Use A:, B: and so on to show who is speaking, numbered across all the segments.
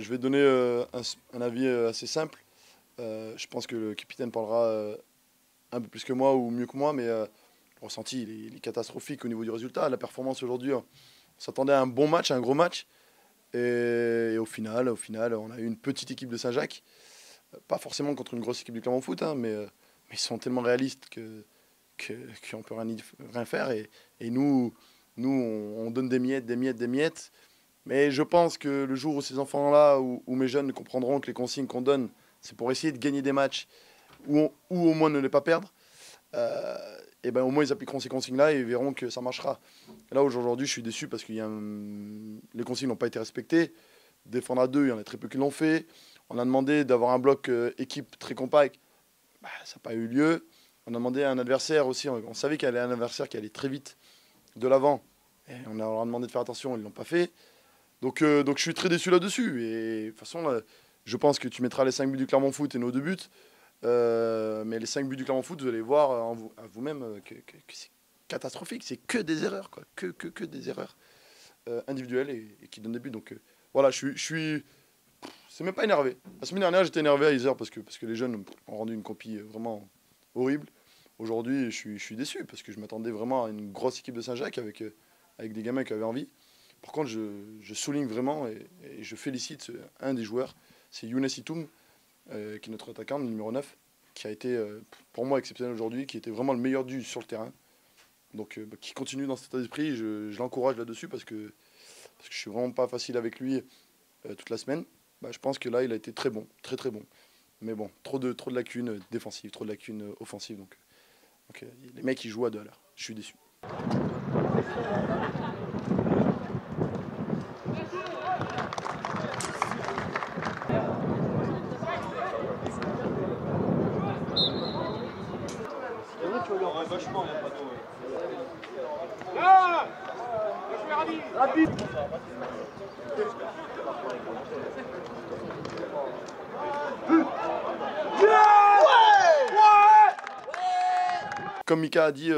A: je vais donner un avis assez simple. Je pense que le capitaine parlera un peu plus que moi ou mieux que moi, mais le ressenti il est catastrophique au niveau du résultat. La performance aujourd'hui, on s'attendait à un bon match, à un gros match. Et au final, on a eu une petite équipe de Saint-Jacques. Pas forcément contre une grosse équipe du Clermont Foot, hein, mais ils sont tellement réalistes qu'on ne peut rien faire. Et on donne des miettes, des miettes, des miettes. Mais je pense que le jour où ces enfants-là, ou mes jeunes comprendront que les consignes qu'on donne, c'est pour essayer de gagner des matchs ou au moins ne les pas perdre, et ben au moins ils appliqueront ces consignes-là et ils verront que ça marchera. Et là aujourd'hui je suis déçu parce que les consignes n'ont pas été respectées. Défendre à deux, il y en a très peu qui l'ont fait. On a demandé d'avoir un bloc équipe très compact, bah, ça n'a pas eu lieu. On a demandé à un adversaire aussi, on savait qu'il y avait un adversaire qui allait très vite de l'avant. Et on leur a demandé de faire attention, ils ne l'ont pas fait. Donc je suis très déçu là-dessus. Et de toute façon, là, je pense que tu mettras les 5 buts du Clermont Foot et nos 2 buts. Mais les 5 buts du Clermont Foot, vous allez voir à vous-même que c'est catastrophique. C'est que des erreurs, quoi. Que des erreurs individuelles et qui donnent des buts. Donc voilà, je suis. C'est même pas énervé. La semaine dernière, j'étais énervé à Isère parce que les jeunes ont rendu une copie vraiment horrible. Aujourd'hui, je suis déçu parce que je m'attendais vraiment à une grosse équipe de Saint-Jacques avec des gamins qui avaient envie. Par contre, je souligne vraiment et je félicite un des joueurs, c'est Younes Itoum, qui est notre attaquant, le numéro 9, qui a été pour moi exceptionnel aujourd'hui, qui était vraiment le meilleur sur le terrain. Donc qui continue dans cet état d'esprit, je l'encourage là-dessus parce que je suis vraiment pas facile avec lui toute la semaine. Bah, je pense que là, il a été très bon, très très bon. Mais bon, trop de lacunes défensives, trop de lacunes offensives. Donc les mecs, ils jouent à deux à l'heure. Je suis déçu.
B: Rapide.
A: Comme Mika a dit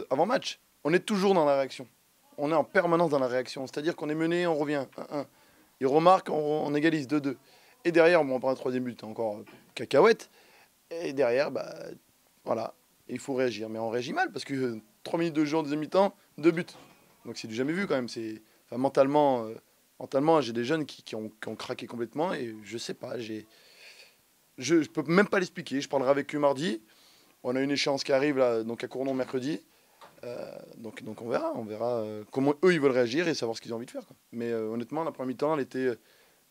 A: avant match, on est toujours dans la réaction. On est en permanence dans la réaction. C'est-à-dire qu'on est mené, on revient 1-1. Il remarque, on égalise 2-2. Et derrière, bon, on prend un troisième but, encore cacahuète. Et derrière, bah, voilà, il faut réagir. Mais on réagit mal parce que 3 minutes de jeu en deuxième mi-temps, 2 buts. Donc c'est du jamais vu quand même. Enfin, mentalement, j'ai des jeunes qui ont craqué complètement et je sais pas. Je peux même pas l'expliquer. Je parlerai avec eux mardi. On a une échéance qui arrive là, donc à Cournon mercredi. Donc on verra comment eux ils veulent réagir et savoir ce qu'ils ont envie de faire, quoi. Mais honnêtement, la première mi-temps, elle était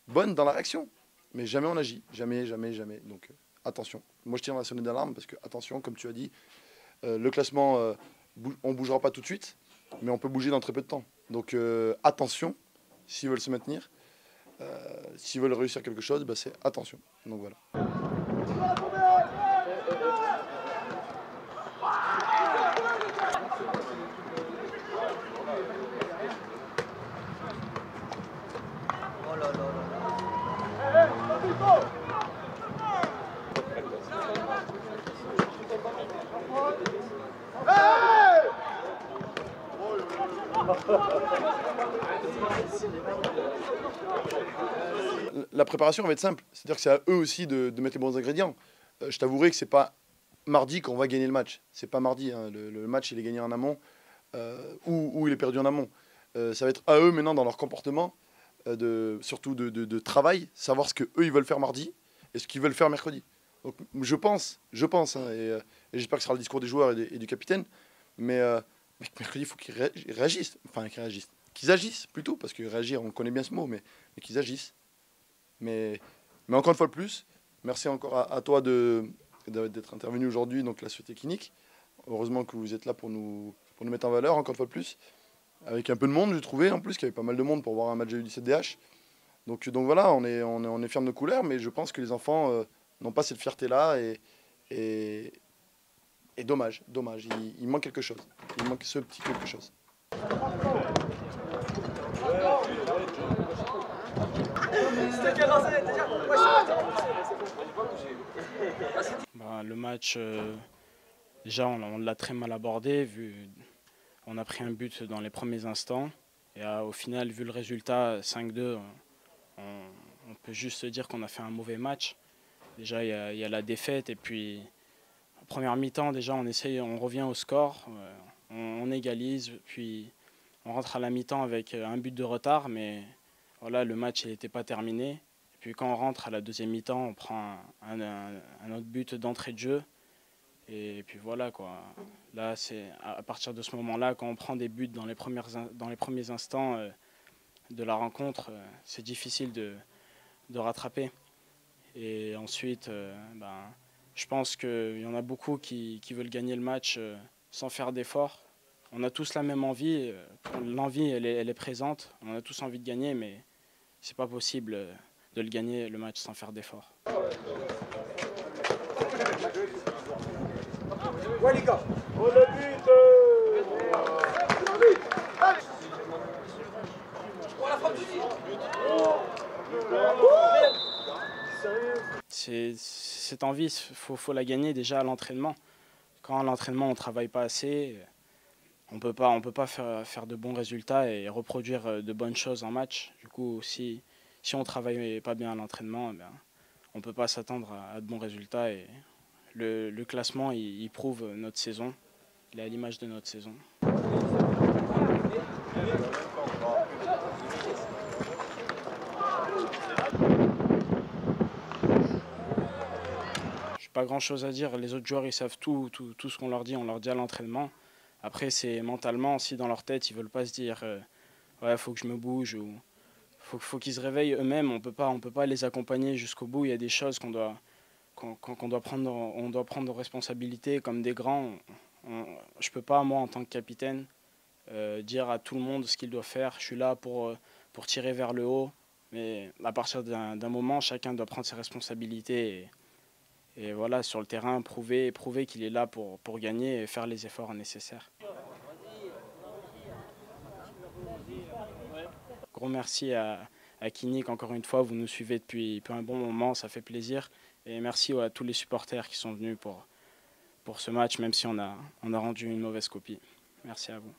A: bonne dans la réaction. Mais jamais on agit. Jamais. Donc attention. Moi je tire la sonnette d'alarme parce que, attention, comme tu as dit, le classement, on bougera pas tout de suite, mais on peut bouger dans très peu de temps. Donc attention, s'ils veulent se maintenir, s'ils veulent réussir quelque chose, bah, c'est attention. Donc voilà. La préparation va être simple, c'est-à-dire que c'est à eux aussi de mettre les bons ingrédients. Je t'avouerai que c'est pas mardi qu'on va gagner le match. C'est pas mardi, hein. Le match il est gagné en amont ou il est perdu en amont. Ça va être à eux maintenant dans leur comportement, surtout de travail, savoir ce que eux ils veulent faire mardi et ce qu'ils veulent faire mercredi. Donc je pense, hein, et j'espère que ce sera le discours des joueurs et du capitaine, mais mercredi il faut qu'ils réagissent, enfin qu'ils agissent plutôt, parce que réagir on connaît bien ce mot, mais qu'ils agissent. Mais encore une fois de plus, merci encore à toi d'être intervenu aujourd'hui, donc la société clinique. Heureusement que vous êtes là pour nous mettre en valeur, encore une fois de plus. Avec un peu de monde, j'ai trouvé en plus qu'il y avait pas mal de monde pour voir un match de U17DH. Donc voilà, on est fiers de nos couleurs, mais je pense que les enfants n'ont pas cette fierté-là et dommage. Il manque quelque chose. Il manque ce petit quelque chose.
C: Le match, déjà on l'a très mal abordé, on a pris un but dans les premiers instants et au final, vu le résultat 5-2, on peut juste se dire qu'on a fait un mauvais match. Déjà, il y a la défaite et puis en première mi-temps, déjà, on revient au score, on égalise, puis on rentre à la mi-temps avec un but de retard, mais voilà, le match n'était pas terminé. Et puis quand on rentre à la deuxième mi-temps, on prend un autre but d'entrée de jeu. Et puis voilà quoi. Là, c'est à partir de ce moment-là, quand on prend des buts dans les premiers instants de la rencontre, c'est difficile de rattraper. Et ensuite, je pense qu'il y en a beaucoup qui veulent gagner le match sans faire d'efforts. On a tous la même envie. L'envie, elle est présente. On a tous envie de gagner, mais c'est pas possible de le gagner le match sans faire d'efforts.
B: Ouais les gars.
C: Cette envie, faut la gagner déjà à l'entraînement. Quand à l'entraînement on ne travaille pas assez, on peut pas faire de bons résultats et reproduire de bonnes choses en match. Du coup, si on ne travaille pas bien à l'entraînement, on ne peut pas s'attendre à de bons résultats. Et le classement, il prouve notre saison. Il est à l'image de notre saison. Pas grand chose à dire, les autres joueurs ils savent tout ce qu'on leur dit, on leur dit à l'entraînement. Après c'est mentalement, si dans leur tête ils veulent pas se dire ouais faut que je me bouge ou faut qu'ils se réveillent eux-mêmes, on peut pas les accompagner jusqu'au bout. Il y a des choses qu'on doit prendre, on doit prendre nos responsabilités comme des grands. Je peux pas moi en tant que capitaine dire à tout le monde ce qu'il doit faire. Je suis là pour tirer vers le haut, mais à partir d'un moment chacun doit prendre ses responsabilités. Et voilà, sur le terrain, prouver qu'il est là pour gagner et faire les efforts nécessaires. Gros merci à Kinnick, encore une fois, vous nous suivez depuis un bon moment, ça fait plaisir. Et merci à tous les supporters qui sont venus pour ce match, même si on a rendu une mauvaise copie. Merci à vous.